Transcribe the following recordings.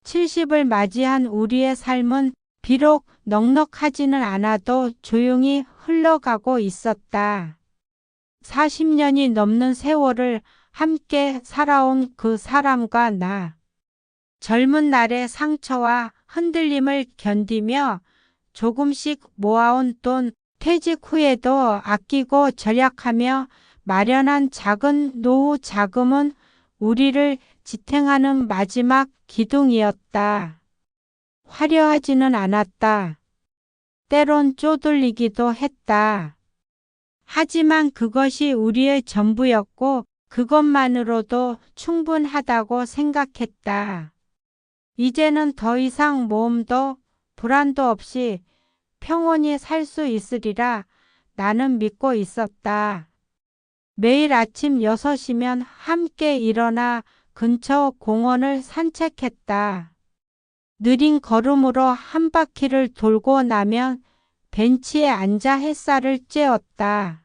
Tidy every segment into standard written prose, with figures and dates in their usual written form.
70을 맞이한 우리의 삶은 비록 넉넉하지는 않아도 조용히 흘러가고 있었다. 40년이 넘는 세월을 함께 살아온 그 사람과 나. 젊은 날의 상처와 흔들림을 견디며 조금씩 모아온 돈, 퇴직 후에도 아끼고 절약하며 마련한 작은 노후 자금은 우리를 지탱하는 마지막 기둥이었다. 화려하지는 않았다. 때론 쪼들리기도 했다. 하지만 그것이 우리의 전부였고 그것만으로도 충분하다고 생각했다. 이제는 더 이상 모험도 불안도 없이 평온히 살 수 있으리라 나는 믿고 있었다. 매일 아침 6시면 함께 일어나 근처 공원을 산책했다. 느린 걸음으로 한 바퀴를 돌고 나면 벤치에 앉아 햇살을 쬐었다.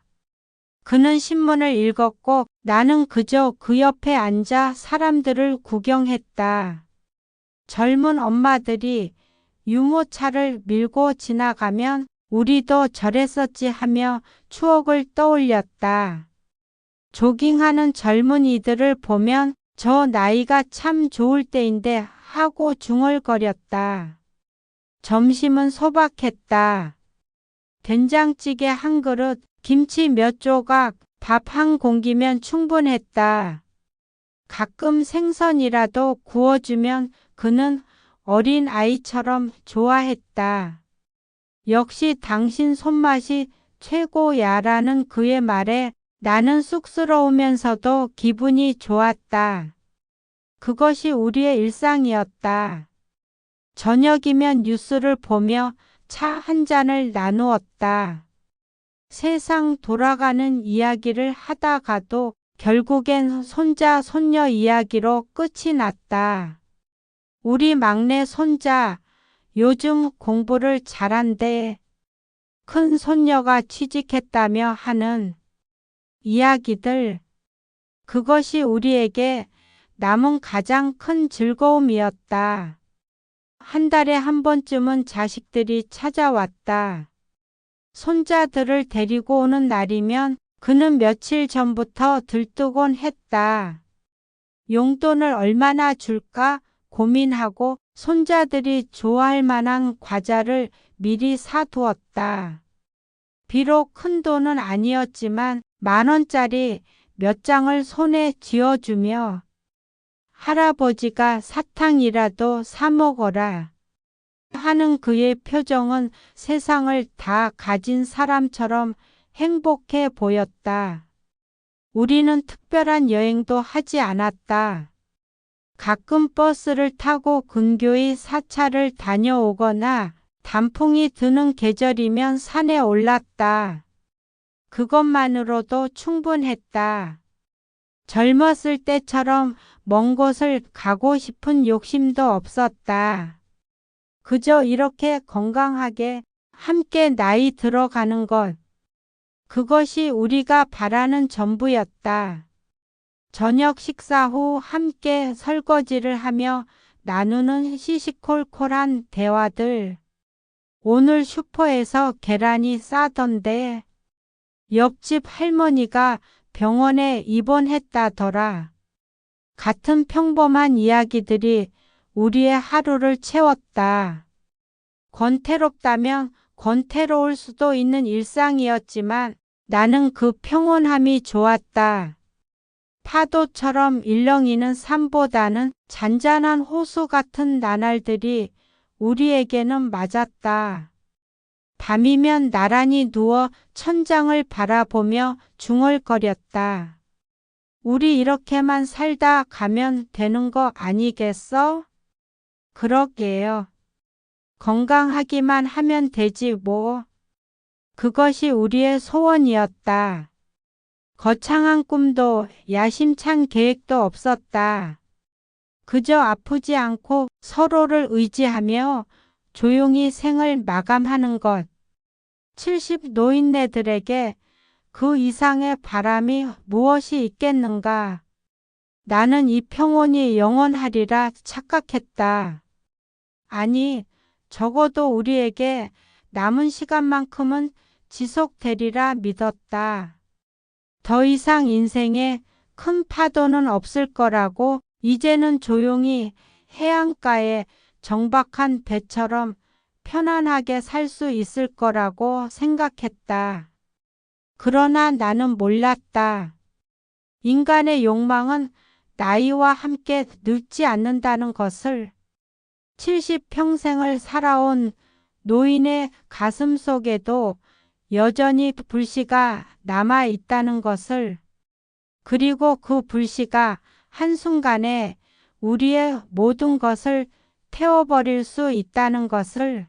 그는 신문을 읽었고 나는 그저 그 옆에 앉아 사람들을 구경했다. 젊은 엄마들이 유모차를 밀고 지나가면 우리도 저랬었지 하며 추억을 떠올렸다. 조깅하는 젊은이들을 보면 저 나이가 참 좋을 때인데 하고 중얼거렸다. 점심은 소박했다. 된장찌개 한 그릇, 김치 몇 조각, 밥 한 공기면 충분했다. 가끔 생선이라도 구워주면 그는 어린 아이처럼 좋아했다. 역시 당신 손맛이 최고야라는 그의 말에 나는 쑥스러우면서도 기분이 좋았다. 그것이 우리의 일상이었다. 저녁이면 뉴스를 보며 차 한 잔을 나누었다. 세상 돌아가는 이야기를 하다가도 결국엔 손자, 손녀 이야기로 끝이 났다. 우리 막내 손자, 요즘 공부를 잘한대. 큰 손녀가 취직했다며 하는 이야기들. 그것이 우리에게 남은 가장 큰 즐거움이었다. 한 달에 한 번쯤은 자식들이 찾아왔다. 손자들을 데리고 오는 날이면 그는 며칠 전부터 들뜨곤 했다. 용돈을 얼마나 줄까 고민하고 손자들이 좋아할 만한 과자를 미리 사두었다. 비록 큰 돈은 아니었지만 10,000원짜리 몇 장을 손에 쥐어주며 할아버지가 사탕이라도 사 먹어라 하는 그의 표정은 세상을 다 가진 사람처럼 행복해 보였다. 우리는 특별한 여행도 하지 않았다. 가끔 버스를 타고 근교의 사찰을 다녀오거나 단풍이 드는 계절이면 산에 올랐다. 그것만으로도 충분했다. 젊었을 때처럼 먼 곳을 가고 싶은 욕심도 없었다. 그저 이렇게 건강하게 함께 나이 들어가는 것. 그것이 우리가 바라는 전부였다. 저녁 식사 후 함께 설거지를 하며 나누는 시시콜콜한 대화들. 오늘 슈퍼에서 계란이 싸던데 옆집 할머니가 병원에 입원했다더라. 같은 평범한 이야기들이 우리의 하루를 채웠다. 권태롭다면 권태로울 수도 있는 일상이었지만 나는 그 평온함이 좋았다. 파도처럼 일렁이는 삶보다는 잔잔한 호수 같은 나날들이 우리에게는 맞았다. 밤이면 나란히 누워 천장을 바라보며 중얼거렸다. 우리 이렇게만 살다 가면 되는 거 아니겠어? 그러게요. 건강하기만 하면 되지 뭐. 그것이 우리의 소원이었다. 거창한 꿈도 야심찬 계획도 없었다. 그저 아프지 않고 서로를 의지하며 조용히 생을 마감하는 것. 70 노인네들에게 그 이상의 바람이 무엇이 있겠는가. 나는 이 평온이 영원하리라 착각했다. 아니, 적어도 우리에게 남은 시간만큼은 지속되리라 믿었다. 더 이상 인생에 큰 파도는 없을 거라고, 이제는 조용히 해안가에 정박한 배처럼 편안하게 살 수 있을 거라고 생각했다. 그러나 나는 몰랐다. 인간의 욕망은 나이와 함께 늙지 않는다는 것을. 70평생을 살아온 노인의 가슴 속에도 여전히 불씨가 남아 있다는 것을, 그리고 그 불씨가 한순간에 우리의 모든 것을 태워버릴 수 있다는 것을.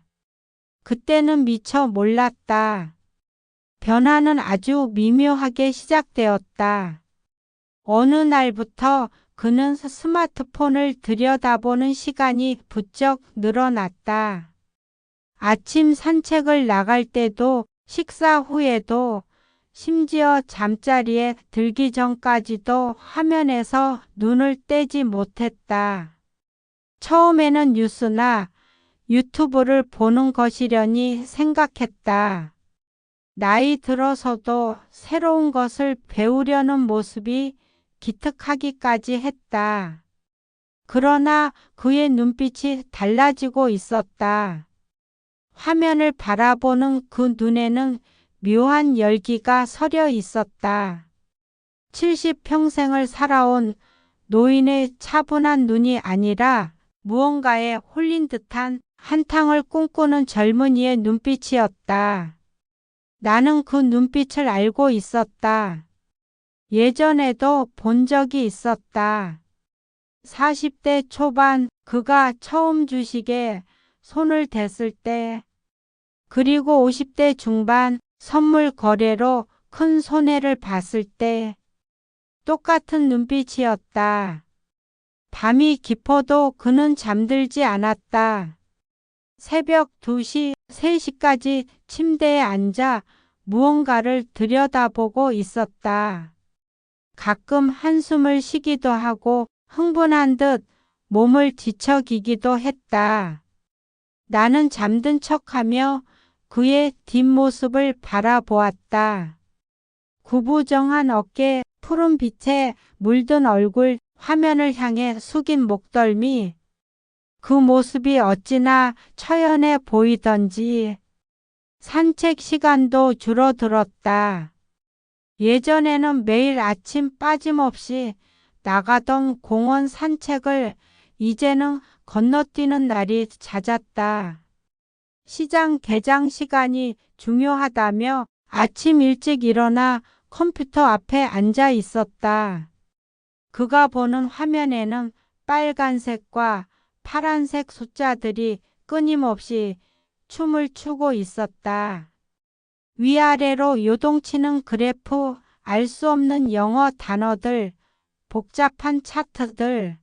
그때는 미처 몰랐다. 변화는 아주 미묘하게 시작되었다. 어느 날부터 그는 스마트폰을 들여다보는 시간이 부쩍 늘어났다. 아침 산책을 나갈 때도, 식사 후에도, 심지어 잠자리에 들기 전까지도 화면에서 눈을 떼지 못했다. 처음에는 뉴스나 유튜브를 보는 것이려니 생각했다. 나이 들어서도 새로운 것을 배우려는 모습이 기특하기까지 했다. 그러나 그의 눈빛이 달라지고 있었다. 화면을 바라보는 그 눈에는 묘한 열기가 서려 있었다. 70평생을 살아온 노인의 차분한 눈이 아니라 무언가에 홀린 듯한 한탕을 꿈꾸는 젊은이의 눈빛이었다. 나는 그 눈빛을 알고 있었다. 예전에도 본 적이 있었다. 40대 초반 그가 처음 주식에 손을 댔을 때, 그리고 50대 중반 선물 거래로 큰 손해를 봤을 때, 똑같은 눈빛이었다. 밤이 깊어도 그는 잠들지 않았다. 새벽 2시, 3시까지 침대에 앉아 무언가를 들여다보고 있었다. 가끔 한숨을 쉬기도 하고 흥분한 듯 몸을 뒤척이기도 했다. 나는 잠든 척하며 그의 뒷모습을 바라보았다. 구부정한 어깨, 푸른 빛에 물든 얼굴, 화면을 향해 숙인 목덜미. 그 모습이 어찌나 처연해 보이던지. 산책 시간도 줄어들었다. 예전에는 매일 아침 빠짐없이 나가던 공원 산책을 이제는 건너뛰는 날이 잦았다. 시장 개장 시간이 중요하다며 아침 일찍 일어나 컴퓨터 앞에 앉아 있었다. 그가 보는 화면에는 빨간색과 파란색 숫자들이 끊임없이 춤을 추고 있었다. 위아래로 요동치는 그래프, 알 수 없는 영어 단어들, 복잡한 차트들.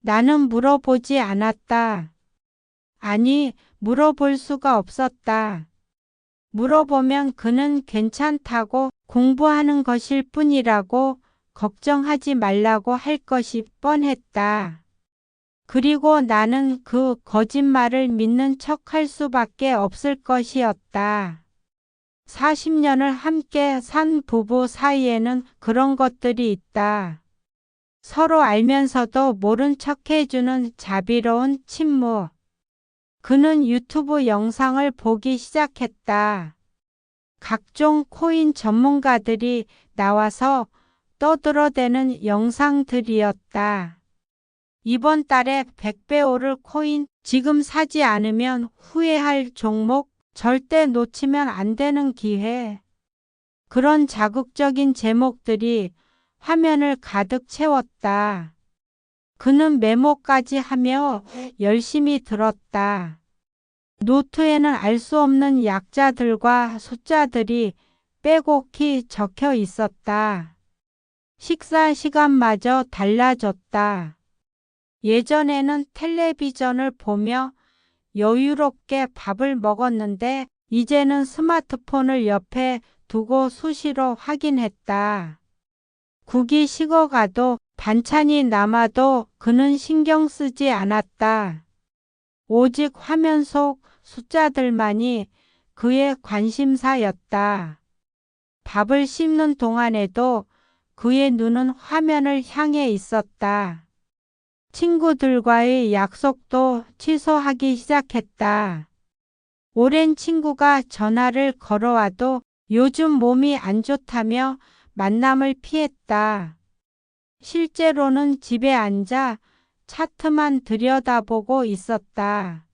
나는 물어보지 않았다. 아니, 물어볼 수가 없었다. 물어보면 그는 괜찮다고, 공부하는 것일 뿐이라고, 걱정하지 말라고 할 것이 뻔했다. 그리고 나는 그 거짓말을 믿는 척할 수밖에 없을 것이었다. 40년을 함께 산 부부 사이에는 그런 것들이 있다. 서로 알면서도 모른 척 해주는 자비로운 침묵. 그는 유튜브 영상을 보기 시작했다. 각종 코인 전문가들이 나와서 떠들어대는 영상들이었다. 이번 달에 100배 오를 코인, 지금 사지 않으면 후회할 종목, 절대 놓치면 안 되는 기회. 그런 자극적인 제목들이 화면을 가득 채웠다. 그는 메모까지 하며 열심히 들었다. 노트에는 알 수 없는 약자들과 숫자들이 빼곡히 적혀 있었다. 식사 시간마저 달라졌다. 예전에는 텔레비전을 보며 여유롭게 밥을 먹었는데 이제는 스마트폰을 옆에 두고 수시로 확인했다. 국이 식어가도 반찬이 남아도 그는 신경 쓰지 않았다. 오직 화면 속 숫자들만이 그의 관심사였다. 밥을 씹는 동안에도 그의 눈은 화면을 향해 있었다. 친구들과의 약속도 취소하기 시작했다. 오랜 친구가 전화를 걸어와도 요즘 몸이 안 좋다며 만남을 피했다. 실제로는 집에 앉아 차트만 들여다보고 있었다.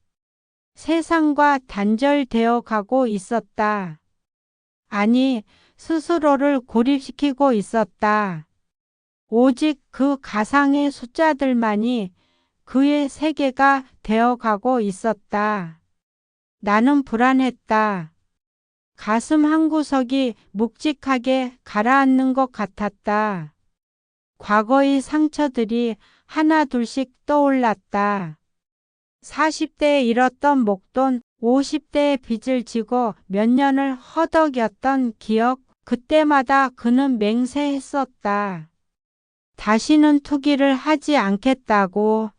세상과 단절되어 가고 있었다. 아니, 스스로를 고립시키고 있었다. 오직 그 가상의 숫자들만이 그의 세계가 되어가고 있었다. 나는 불안했다. 가슴 한구석이 묵직하게 가라앉는 것 같았다. 과거의 상처들이 하나둘씩 떠올랐다. 40대에 잃었던 목돈, 50대에 빚을 지고 몇 년을 허덕였던 기억, 그때마다 그는 맹세했었다. 다시는 투기를 하지 않겠다고,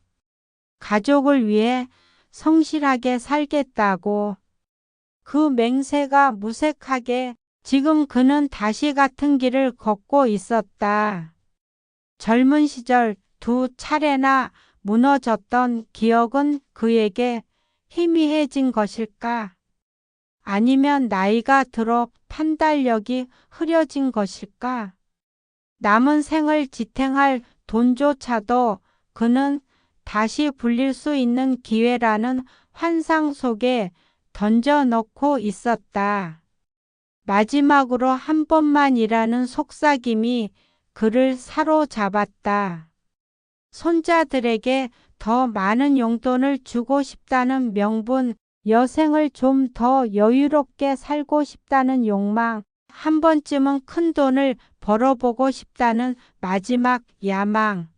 가족을 위해 성실하게 살겠다고. 그 맹세가 무색하게 지금 그는 다시 같은 길을 걷고 있었다. 젊은 시절 2차례나 무너졌던 기억은 그에게 희미해진 것일까? 아니면 나이가 들어 판단력이 흐려진 것일까? 남은 생을 지탱할 돈조차도 그는 다시 불릴 수 있는 기회라는 환상 속에 던져넣고 있었다. 마지막으로 한 번만이라는 속삭임이 그를 사로잡았다. 손자들에게 더 많은 용돈을 주고 싶다는 명분, 여생을 좀 더 여유롭게 살고 싶다는 욕망, 한 번쯤은 큰 돈을 벌어보고 싶다는 마지막 야망.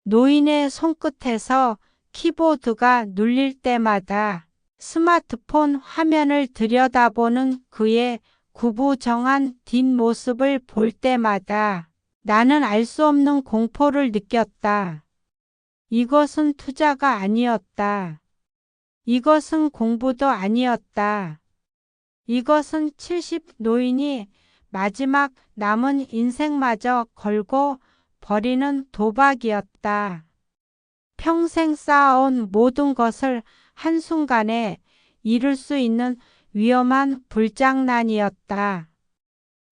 노인의 손끝에서 키보드가 눌릴 때마다 스마트폰 화면을 들여다보는 그의 구부정한 뒷모습을 볼 때마다 나는 알 수 없는 공포를 느꼈다. 이것은 투자가 아니었다. 이것은 공부도 아니었다. 이것은 70 노인이 마지막 남은 인생마저 걸고 버리는 도박이었다. 평생 쌓아온 모든 것을 한순간에 잃을 수 있는 위험한 불장난이었다.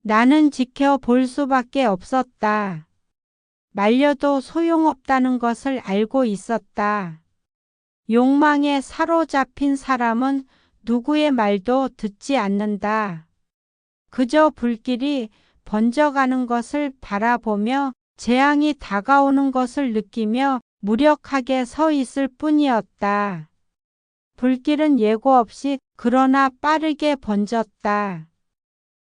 나는 지켜볼 수밖에 없었다. 말려도 소용없다는 것을 알고 있었다. 욕망에 사로잡힌 사람은 누구의 말도 듣지 않는다. 그저 불길이 번져가는 것을 바라보며 재앙이 다가오는 것을 느끼며 무력하게 서 있을 뿐이었다. 불길은 예고 없이 그러나 빠르게 번졌다.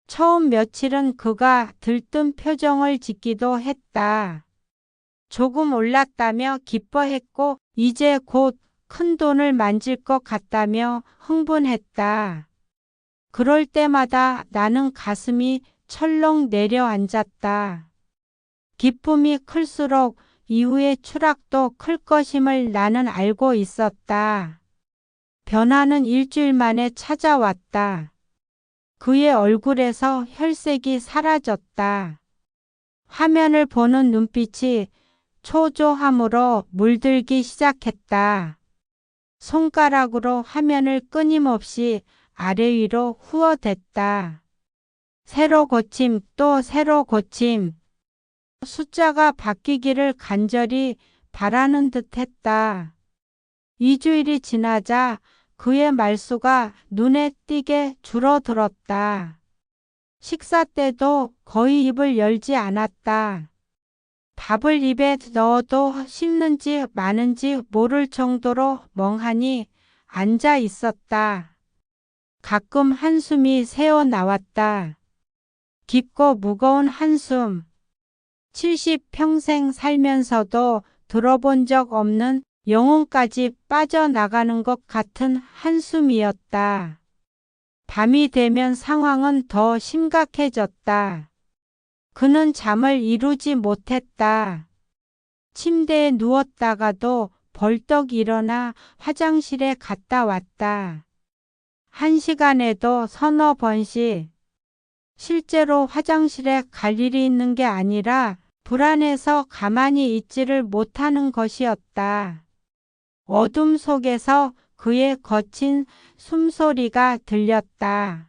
처음 며칠은 그가 들뜬 표정을 짓기도 했다. 조금 올랐다며 기뻐했고 이제 곧 큰 돈을 만질 것 같다며 흥분했다. 그럴 때마다 나는 가슴이 철렁 내려앉았다. 기쁨이 클수록 이후의 추락도 클 것임을 나는 알고 있었다. 변화는 일주일 만에 찾아왔다. 그의 얼굴에서 혈색이 사라졌다. 화면을 보는 눈빛이 초조함으로 물들기 시작했다. 손가락으로 화면을 끊임없이 아래 위로 후어댔다. 새로 고침 또 새로 고침. 숫자가 바뀌기를 간절히 바라는 듯 했다. 2주일이 지나자 그의 말수가 눈에 띄게 줄어들었다. 식사 때도 거의 입을 열지 않았다. 밥을 입에 넣어도 씹는지 마는지 모를 정도로 멍하니 앉아 있었다. 가끔 한숨이 새어 나왔다. 깊고 무거운 한숨. 70평생 살면서도 들어본 적 없는 영혼까지 빠져나가는 것 같은 한숨이었다. 밤이 되면 상황은 더 심각해졌다. 그는 잠을 이루지 못했다. 침대에 누웠다가도 벌떡 일어나 화장실에 갔다 왔다. 1시간에도 서너 번씩. 실제로 화장실에 갈 일이 있는 게 아니라 불안해서 가만히 있지를 못하는 것이었다. 어둠 속에서 그의 거친 숨소리가 들렸다.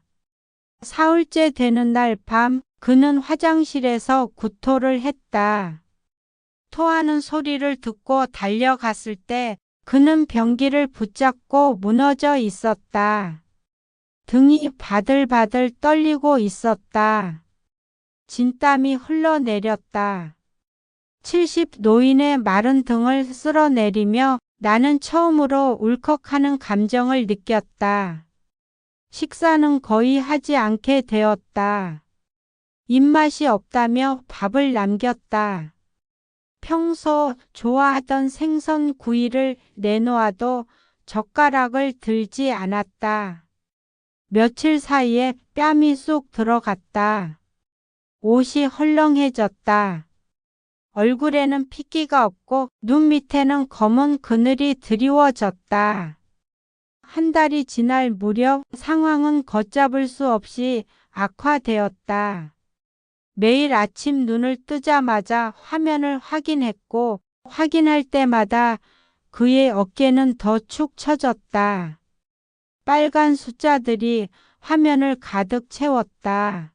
사흘째 되는 날 밤 그는 화장실에서 구토를 했다. 토하는 소리를 듣고 달려갔을 때 그는 변기를 붙잡고 무너져 있었다. 등이 바들바들 떨리고 있었다. 진땀이 흘러내렸다. 70 노인의 마른 등을 쓸어내리며 나는 처음으로 울컥하는 감정을 느꼈다. 식사는 거의 하지 않게 되었다. 입맛이 없다며 밥을 남겼다. 평소 좋아하던 생선 구이를 내놓아도 젓가락을 들지 않았다. 며칠 사이에 뺨이 쏙 들어갔다. 옷이 헐렁해졌다. 얼굴에는 핏기가 없고 눈 밑에는 검은 그늘이 드리워졌다. 한 달이 지날 무렵 상황은 걷잡을 수 없이 악화되었다. 매일 아침 눈을 뜨자마자 화면을 확인했고 확인할 때마다 그의 어깨는 더 축 처졌다. 빨간 숫자들이 화면을 가득 채웠다.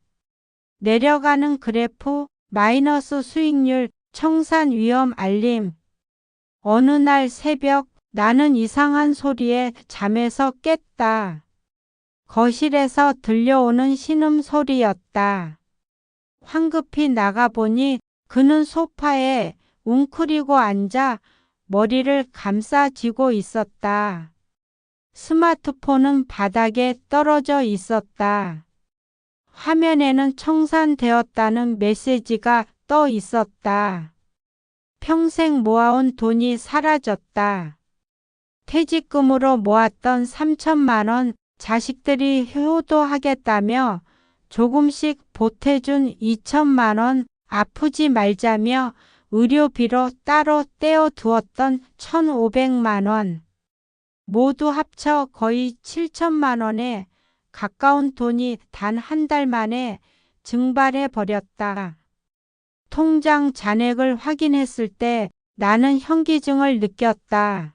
내려가는 그래프, 마이너스 수익률, 청산 위험 알림. 어느 날 새벽 나는 이상한 소리에 잠에서 깼다. 거실에서 들려오는 신음소리였다. 황급히 나가보니 그는 소파에 웅크리고 앉아 머리를 감싸쥐고 있었다. 스마트폰은 바닥에 떨어져 있었다. 화면에는 청산되었다는 메시지가 떠 있었다. 평생 모아온 돈이 사라졌다. 퇴직금으로 모았던 3천만 원, 자식들이 효도하겠다며 조금씩 보태준 2천만 원, 아프지 말자며 의료비로 따로 떼어두었던 1,500만 원. 모두 합쳐 거의 7천만 원에 가까운 돈이 단 한 달 만에 증발해 버렸다. 통장 잔액을 확인했을 때 나는 현기증을 느꼈다.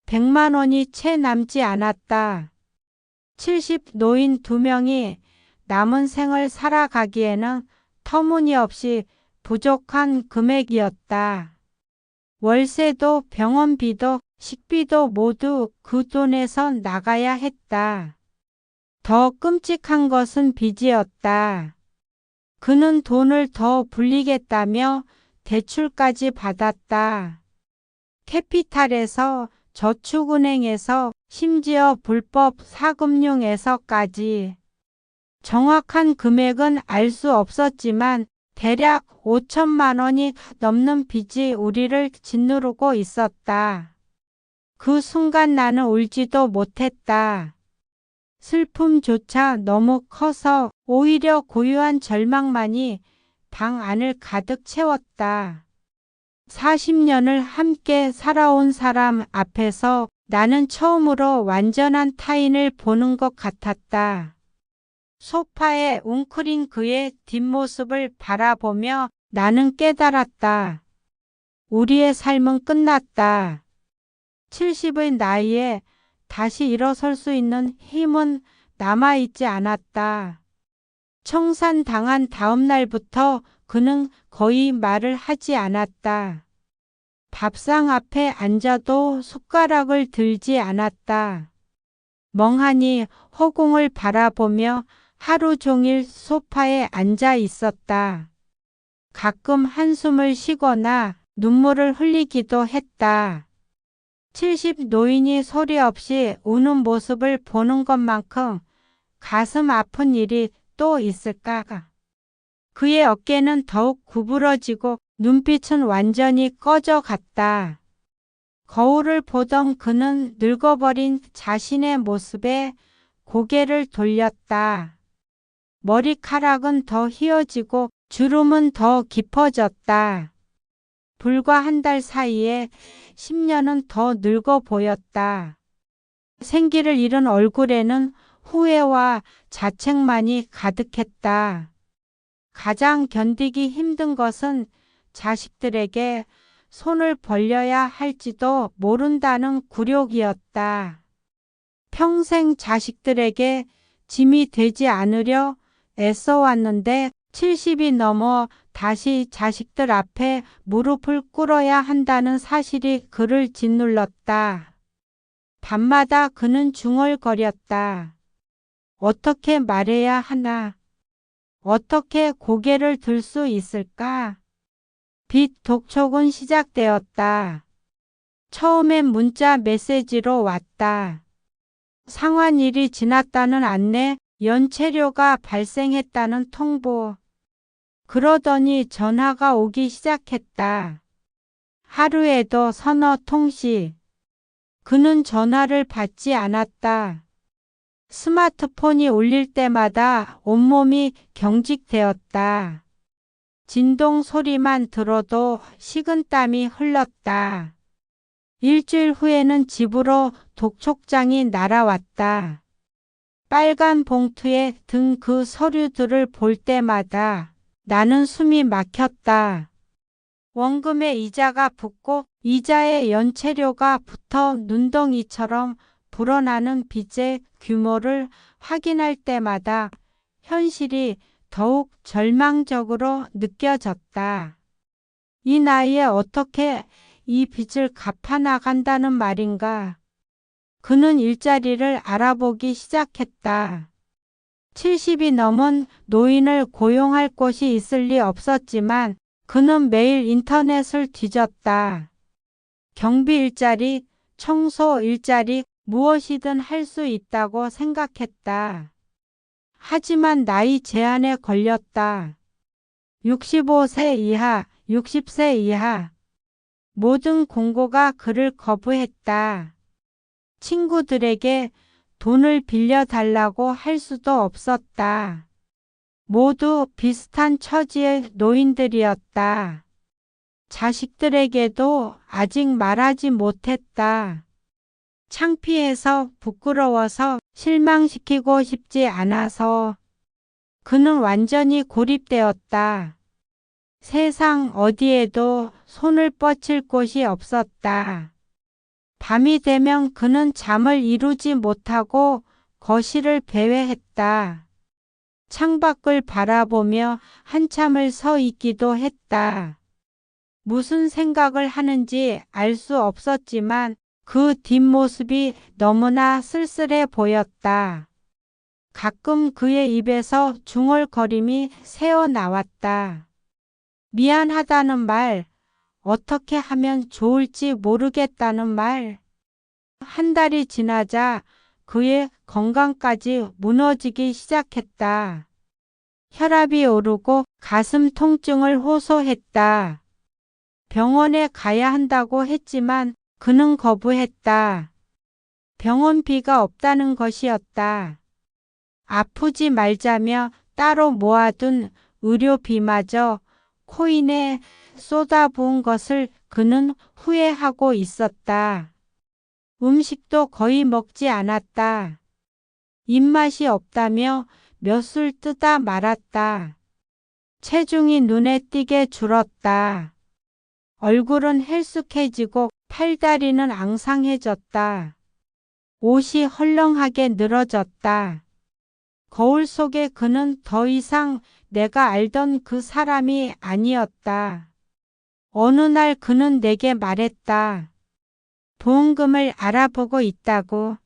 100만 원이 채 남지 않았다. 70 노인 2명이 남은 생을 살아가기에는 터무니없이 부족한 금액이었다. 월세도 병원비도 식비도 모두 그 돈에서 나가야 했다. 더 끔찍한 것은 빚이었다. 그는 돈을 더 불리겠다며 대출까지 받았다. 캐피탈에서, 저축은행에서, 심지어 불법 사금융에서까지. 정확한 금액은 알 수 없었지만 대략 5천만 원이 넘는 빚이 우리를 짓누르고 있었다. 그 순간 나는 울지도 못했다. 슬픔조차 너무 커서 오히려 고요한 절망만이 방 안을 가득 채웠다. 40년을 함께 살아온 사람 앞에서 나는 처음으로 완전한 타인을 보는 것 같았다. 소파에 웅크린 그의 뒷모습을 바라보며 나는 깨달았다. 우리의 삶은 끝났다. 70의 나이에 다시 일어설 수 있는 힘은 남아있지 않았다. 청산당한 다음 날부터 그는 거의 말을 하지 않았다. 밥상 앞에 앉아도 숟가락을 들지 않았다. 멍하니 허공을 바라보며 하루 종일 소파에 앉아 있었다. 가끔 한숨을 쉬거나 눈물을 흘리기도 했다. 70 노인이 소리 없이 우는 모습을 보는 것만큼 가슴 아픈 일이 또 있을까? 그의 어깨는 더욱 구부러지고 눈빛은 완전히 꺼져갔다. 거울을 보던 그는 늙어버린 자신의 모습에 고개를 돌렸다. 머리카락은 더 휘어지고 주름은 더 깊어졌다. 불과 한 달 사이에 10년은 더 늙어 보였다. 생기를 잃은 얼굴에는 후회와 자책만이 가득했다. 가장 견디기 힘든 것은 자식들에게 손을 벌려야 할지도 모른다는 굴욕이었다. 평생 자식들에게 짐이 되지 않으려 애써왔는데 70이 넘어 다시 자식들 앞에 무릎을 꿇어야 한다는 사실이 그를 짓눌렀다. 밤마다 그는 중얼거렸다. 어떻게 말해야 하나? 어떻게 고개를 들 수 있을까? 빚 독촉은 시작되었다. 처음엔 문자 메시지로 왔다. 상환일이 지났다는 안내, 연체료가 발생했다는 통보. 그러더니 전화가 오기 시작했다. 하루에도 서너 통씩. 그는 전화를 받지 않았다. 스마트폰이 울릴 때마다 온몸이 경직되었다. 진동 소리만 들어도 식은땀이 흘렀다. 일주일 후에는 집으로 독촉장이 날아왔다. 빨간 봉투에 든 그 서류들을 볼 때마다 나는 숨이 막혔다. 원금의 이자가 붙고 이자의 연체료가 붙어 눈덩이처럼 불어나는 빚의 규모를 확인할 때마다 현실이 더욱 절망적으로 느껴졌다. 이 나이에 어떻게 이 빚을 갚아나간다는 말인가? 그는 일자리를 알아보기 시작했다. 70이 넘은 노인을 고용할 곳이 있을 리 없었지만 그는 매일 인터넷을 뒤졌다. 경비 일자리, 청소 일자리, 무엇이든 할 수 있다고 생각했다. 하지만 나이 제한에 걸렸다. 65세 이하, 60세 이하. 모든 공고가 그를 거부했다. 친구들에게 돈을 빌려달라고 할 수도 없었다. 모두 비슷한 처지의 노인들이었다. 자식들에게도 아직 말하지 못했다. 창피해서 부끄러워서 실망시키고 싶지 않아서 그는 완전히 고립되었다. 세상 어디에도 손을 뻗칠 곳이 없었다. 밤이 되면 그는 잠을 이루지 못하고 거실을 배회했다. 창밖을 바라보며 한참을 서 있기도 했다. 무슨 생각을 하는지 알 수 없었지만 그 뒷모습이 너무나 쓸쓸해 보였다. 가끔 그의 입에서 중얼거림이 새어나왔다. 미안하다는 말, 어떻게 하면 좋을지 모르겠다는 말. 한 달이 지나자 그의 건강까지 무너지기 시작했다. 혈압이 오르고 가슴 통증을 호소했다. 병원에 가야 한다고 했지만 그는 거부했다. 병원비가 없다는 것이었다. 아프지 말자며 따로 모아둔 의료비마저 코인에 쏟아부은 것을 그는 후회하고 있었다. 음식도 거의 먹지 않았다. 입맛이 없다며 몇 술 뜨다 말았다. 체중이 눈에 띄게 줄었다. 얼굴은 헬쑥해지고 팔다리는 앙상해졌다. 옷이 헐렁하게 늘어졌다. 거울 속에 그는 더 이상 내가 알던 그 사람이 아니었다. 어느 날 그는 내게 말했다. 보험금을 알아보고 있다고.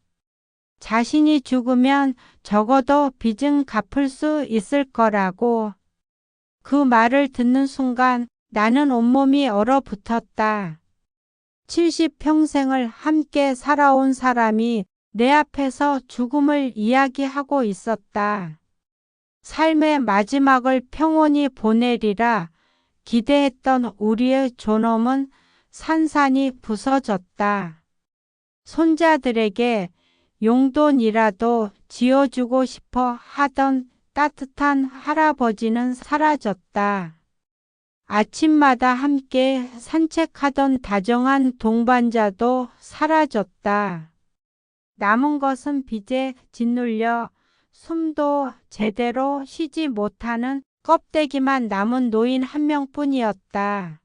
자신이 죽으면 적어도 빚은 갚을 수 있을 거라고. 그 말을 듣는 순간 나는 온몸이 얼어붙었다. 70평생을 함께 살아온 사람이 내 앞에서 죽음을 이야기하고 있었다. 삶의 마지막을 평온히 보내리라 기대했던 우리의 존엄은 산산이 부서졌다. 손자들에게 용돈이라도 쥐어주고 싶어 하던 따뜻한 할아버지는 사라졌다. 아침마다 함께 산책하던 다정한 동반자도 사라졌다. 남은 것은 빚에 짓눌려 숨도 제대로 쉬지 못하는 껍데기만 남은 노인 한 명뿐이었다.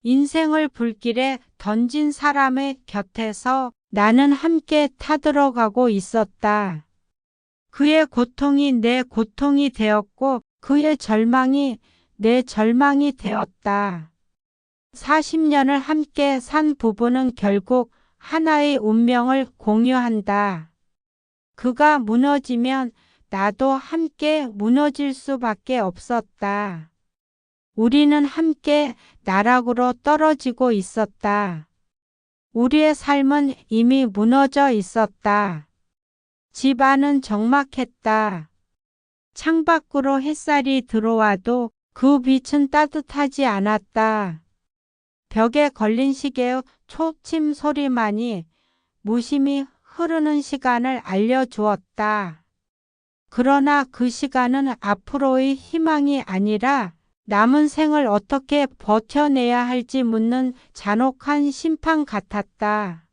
인생을 불길에 던진 사람의 곁에서 나는 함께 타들어가고 있었다. 그의 고통이 내 고통이 되었고 그의 절망이 내 절망이 되었다. 40년을 함께 산 부부는 결국 하나의 운명을 공유한다. 그가 무너지면 나도 함께 무너질 수밖에 없었다. 우리는 함께 나락으로 떨어지고 있었다. 우리의 삶은 이미 무너져 있었다. 집 안은 적막했다. 창밖으로 햇살이 들어와도 그 빛은 따뜻하지 않았다. 벽에 걸린 시계의 초침 소리만이 무심히 흐르는 시간을 알려주었다. 그러나 그 시간은 앞으로의 희망이 아니라 남은 생을 어떻게 버텨내야 할지 묻는 잔혹한 심판 같았다.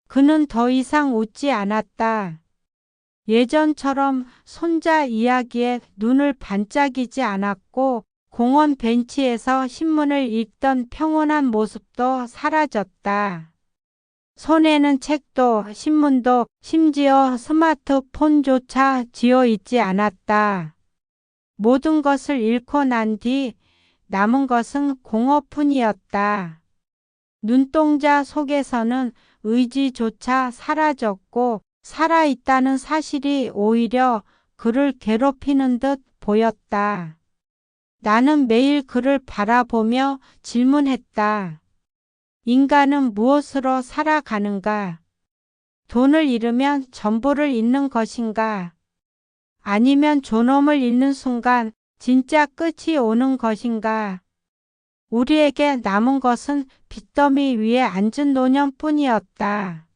그는 더 이상 웃지 않았다. 예전처럼 손자 이야기에 눈을 반짝이지 않았고 공원 벤치에서 신문을 읽던 평온한 모습도 사라졌다. 손에는 책도 신문도 심지어 스마트폰조차 쥐어 있지 않았다. 모든 것을 잃고 난 뒤 남은 것은 공허뿐이었다. 눈동자 속에서는 의지조차 사라졌고 살아있다는 사실이 오히려 그를 괴롭히는 듯 보였다. 나는 매일 그를 바라보며 질문했다. 인간은 무엇으로 살아가는가? 돈을 잃으면 전부를 잃는 것인가? 아니면 존엄을 잃는 순간 진짜 끝이 오는 것인가? 우리에게 남은 것은 빚더미 위에 앉은 노년뿐이었다.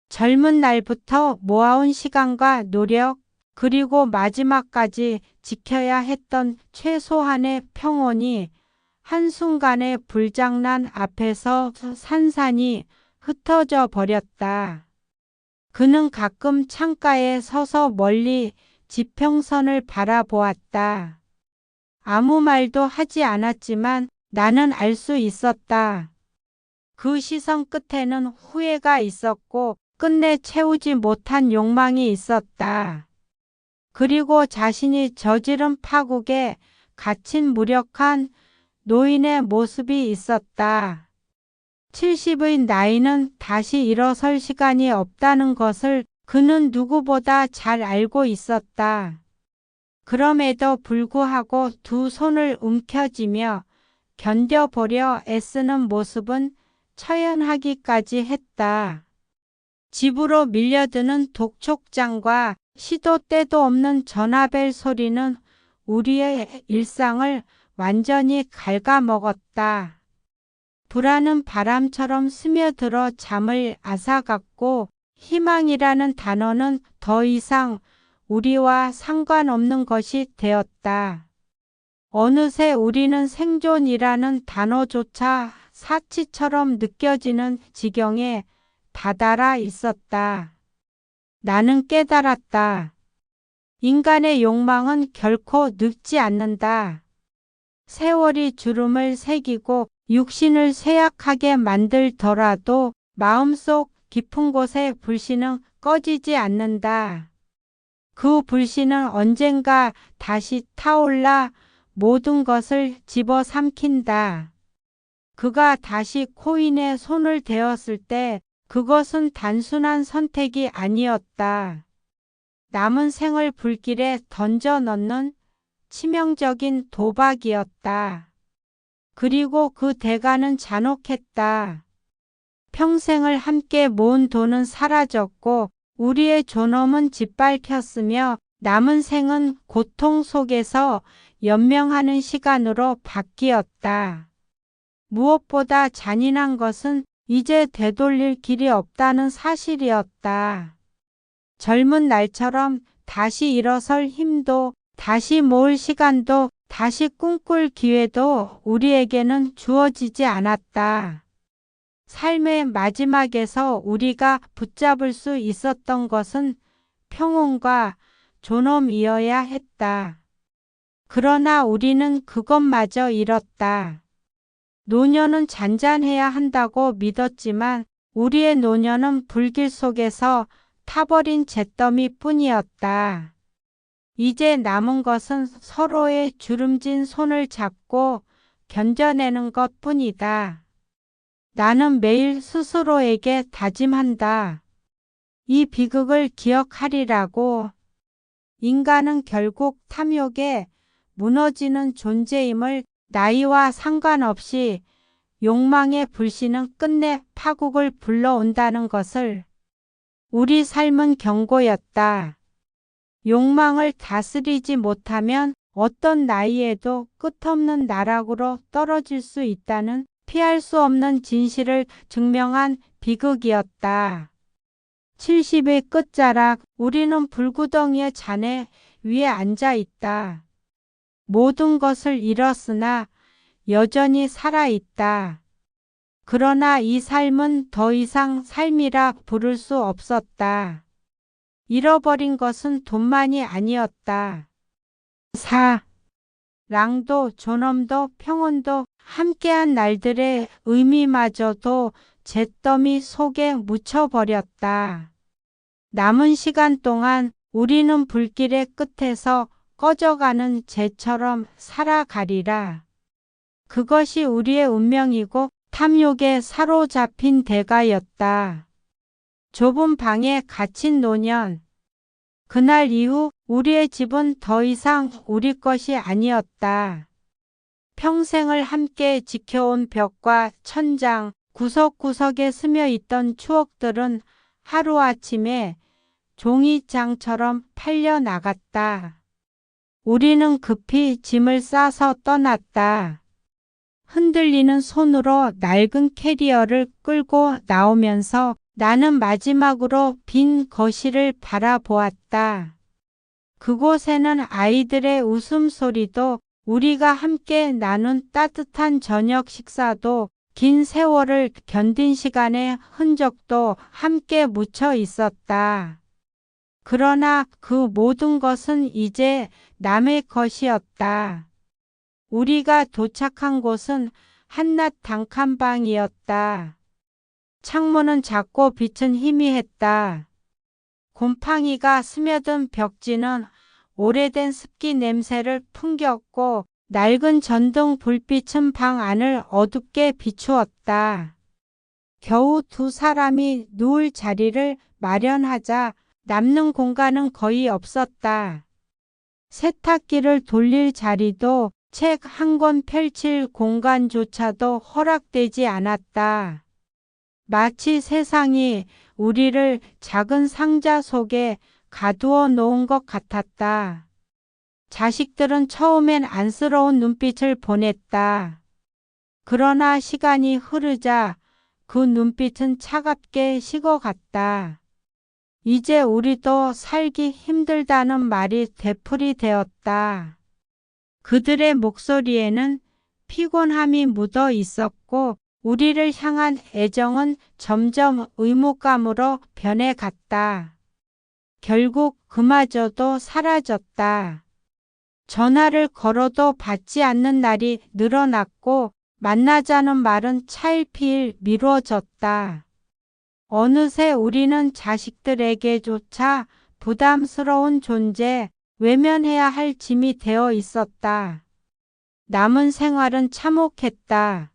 젊은 날부터 모아온 시간과 노력, 그리고 마지막까지 지켜야 했던 최소한의 평온이 한순간에 불장난 앞에서 산산이 흩어져 버렸다. 그는 가끔 창가에 서서 멀리 지평선을 바라보았다. 아무 말도 하지 않았지만 나는 알 수 있었다. 그 시선 끝에는 후회가 있었고 끝내 채우지 못한 욕망이 있었다. 그리고 자신이 저지른 파국에 갇힌 무력한 노인의 모습이 있었다. 70의 나이는 다시 일어설 시간이 없다는 것을 그는 누구보다 잘 알고 있었다. 그럼에도 불구하고 두 손을 움켜쥐며 견뎌보려 애쓰는 모습은 처연하기까지 했다. 집으로 밀려드는 독촉장과 시도 때도 없는 전화벨 소리는 우리의 일상을 완전히 갉아먹었다. 불안은 바람처럼 스며들어 잠을 앗아갔고 희망이라는 단어는 더 이상 우리와 상관없는 것이 되었다. 어느새 우리는 생존이라는 단어조차 사치처럼 느껴지는 지경에 다다라 있었다. 나는 깨달았다. 인간의 욕망은 결코 늙지 않는다. 세월이 주름을 새기고 육신을 쇠약하게 만들더라도 마음속 깊은 곳의 불씨는 꺼지지 않는다. 그 불씨는 언젠가 다시 타올라 모든 것을 집어삼킨다. 그가 다시 코인에 손을 대었을 때 그것은 단순한 선택이 아니었다. 남은 생을 불길에 던져 넣는 치명적인 도박이었다. 그리고 그 대가는 잔혹했다. 평생을 함께 모은 돈은 사라졌고 우리의 존엄은 짓밟혔으며 남은 생은 고통 속에서 연명하는 시간으로 바뀌었다. 무엇보다 잔인한 것은 이제 되돌릴 길이 없다는 사실이었다. 젊은 날처럼 다시 일어설 힘도 다시 모을 시간도 다시 꿈꿀 기회도 우리에게는 주어지지 않았다. 삶의 마지막에서 우리가 붙잡을 수 있었던 것은 평온과 존엄이어야 했다. 그러나 우리는 그것마저 잃었다. 노년은 잔잔해야 한다고 믿었지만 우리의 노년은 불길 속에서 타버린 잿더미 뿐이었다. 이제 남은 것은 서로의 주름진 손을 잡고 견뎌내는 것 뿐이다. 나는 매일 스스로에게 다짐한다. 이 비극을 기억하리라고. 인간은 결국 탐욕에 무너지는 존재임을 나이와 상관없이 욕망의 불씨는 끝내 파국을 불러온다는 것을. 우리 삶은 경고였다. 욕망을 다스리지 못하면 어떤 나이에도 끝없는 나락으로 떨어질 수 있다는 피할 수 없는 진실을 증명한 비극이었다. 70의 끝자락, 우리는 불구덩이의 잔해 위에 앉아 있다. 모든 것을 잃었으나 여전히 살아있다. 그러나 이 삶은 더 이상 삶이라 부를 수 없었다. 잃어버린 것은 돈만이 아니었다. 사랑도 존엄도 평온도 함께한 날들의 의미마저도 잿더미 속에 묻혀버렸다. 남은 시간 동안 우리는 불길의 끝에서 꺼져가는 재처럼 살아가리라. 그것이 우리의 운명이고 탐욕에 사로잡힌 대가였다. 좁은 방에 갇힌 노년. 그날 이후 우리의 집은 더 이상 우리 것이 아니었다. 평생을 함께 지켜온 벽과 천장, 구석구석에 스며있던 추억들은 하루아침에 종이장처럼 팔려나갔다. 우리는 급히 짐을 싸서 떠났다. 흔들리는 손으로 낡은 캐리어를 끌고 나오면서 나는 마지막으로 빈 거실을 바라보았다. 그곳에는 아이들의 웃음소리도 우리가 함께 나눈 따뜻한 저녁 식사도 긴 세월을 견딘 시간의 흔적도 함께 묻혀 있었다. 그러나 그 모든 것은 이제 남의 것이었다. 우리가 도착한 곳은 한낮 단칸방이었다. 창문은 작고 빛은 희미했다. 곰팡이가 스며든 벽지는 오래된 습기 냄새를 풍겼고 낡은 전등 불빛은 방 안을 어둡게 비추었다. 겨우 두 사람이 누울 자리를 마련하자 남는 공간은 거의 없었다. 세탁기를 돌릴 자리도 책 한 권 펼칠 공간조차도 허락되지 않았다. 마치 세상이 우리를 작은 상자 속에 가두어 놓은 것 같았다. 자식들은 처음엔 안쓰러운 눈빛을 보냈다. 그러나 시간이 흐르자 그 눈빛은 차갑게 식어갔다. 이제 우리도 살기 힘들다는 말이 되풀이 되었다. 그들의 목소리에는 피곤함이 묻어 있었고 우리를 향한 애정은 점점 의무감으로 변해갔다. 결국 그마저도 사라졌다. 전화를 걸어도 받지 않는 날이 늘어났고 만나자는 말은 차일피일 미뤄졌다. 어느새 우리는 자식들에게조차 부담스러운 존재, 외면해야 할 짐이 되어 있었다. 남은 생활은 참혹했다.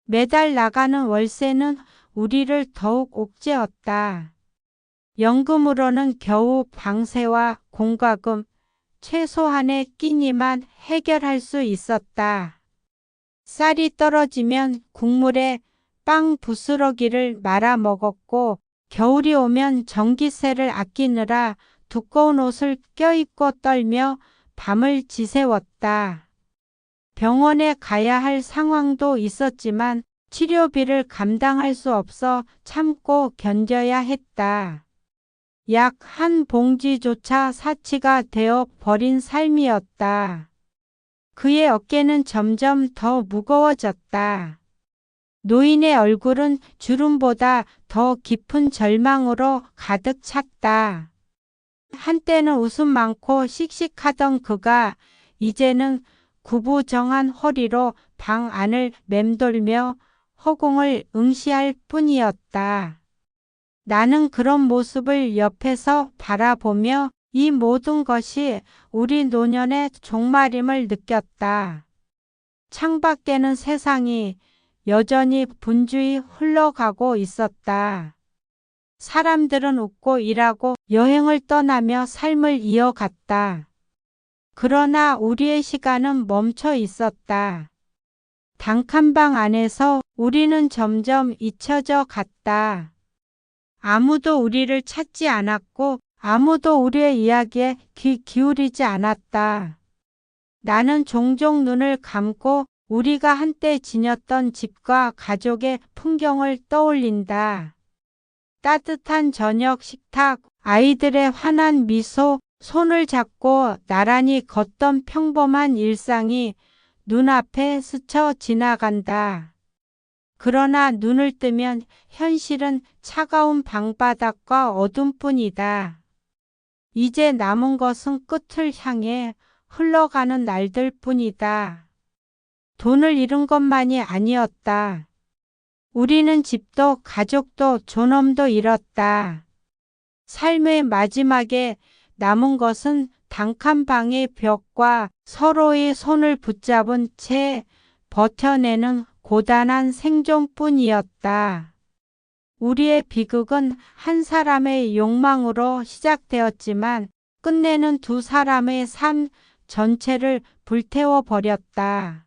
매달 나가는 월세는 우리를 더욱 옥죄었다. 연금으로는 겨우 방세와 공과금, 최소한의 끼니만 해결할 수 있었다. 쌀이 떨어지면 국물에 빵 부스러기를 말아 먹었고 겨울이 오면 전기세를 아끼느라 두꺼운 옷을 껴입고 떨며 밤을 지새웠다. 병원에 가야 할 상황도 있었지만 치료비를 감당할 수 없어 참고 견뎌야 했다. 약 한 봉지조차 사치가 되어 버린 삶이었다. 그의 어깨는 점점 더 무거워졌다. 노인의 얼굴은 주름보다 더 깊은 절망으로 가득 찼다. 한때는 웃음 많고 씩씩하던 그가 이제는 구부정한 허리로 방 안을 맴돌며 허공을 응시할 뿐이었다. 나는 그런 모습을 옆에서 바라보며 이 모든 것이 우리 노년의 종말임을 느꼈다. 창밖에는 세상이 여전히 분주히 흘러가고 있었다. 사람들은 웃고 일하고 여행을 떠나며 삶을 이어갔다. 그러나 우리의 시간은 멈춰 있었다. 단칸방 안에서 우리는 점점 잊혀져 갔다. 아무도 우리를 찾지 않았고 아무도 우리의 이야기에 귀 기울이지 않았다. 나는 종종 눈을 감고 우리가 한때 지녔던 집과 가족의 풍경을 떠올린다. 따뜻한 저녁 식탁, 아이들의 환한 미소, 손을 잡고 나란히 걷던 평범한 일상이 눈앞에 스쳐 지나간다. 그러나 눈을 뜨면 현실은 차가운 방바닥과 어둠뿐이다. 이제 남은 것은 끝을 향해 흘러가는 날들 뿐이다. 돈을 잃은 것만이 아니었다. 우리는 집도 가족도 존엄도 잃었다. 삶의 마지막에 남은 것은 단칸방의 벽과 서로의 손을 붙잡은 채 버텨내는 고단한 생존뿐이었다. 우리의 비극은 한 사람의 욕망으로 시작되었지만 끝내는 두 사람의 삶 전체를 불태워 버렸다.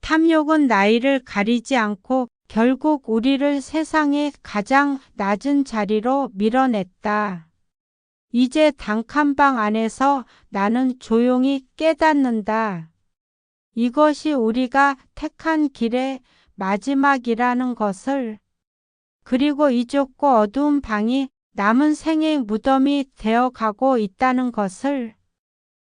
탐욕은 나이를 가리지 않고 결국 우리를 세상의 가장 낮은 자리로 밀어냈다. 이제 단칸방 안에서 나는 조용히 깨닫는다. 이것이 우리가 택한 길의 마지막이라는 것을, 그리고 이 좁고 어두운 방이 남은 생의 무덤이 되어가고 있다는 것을.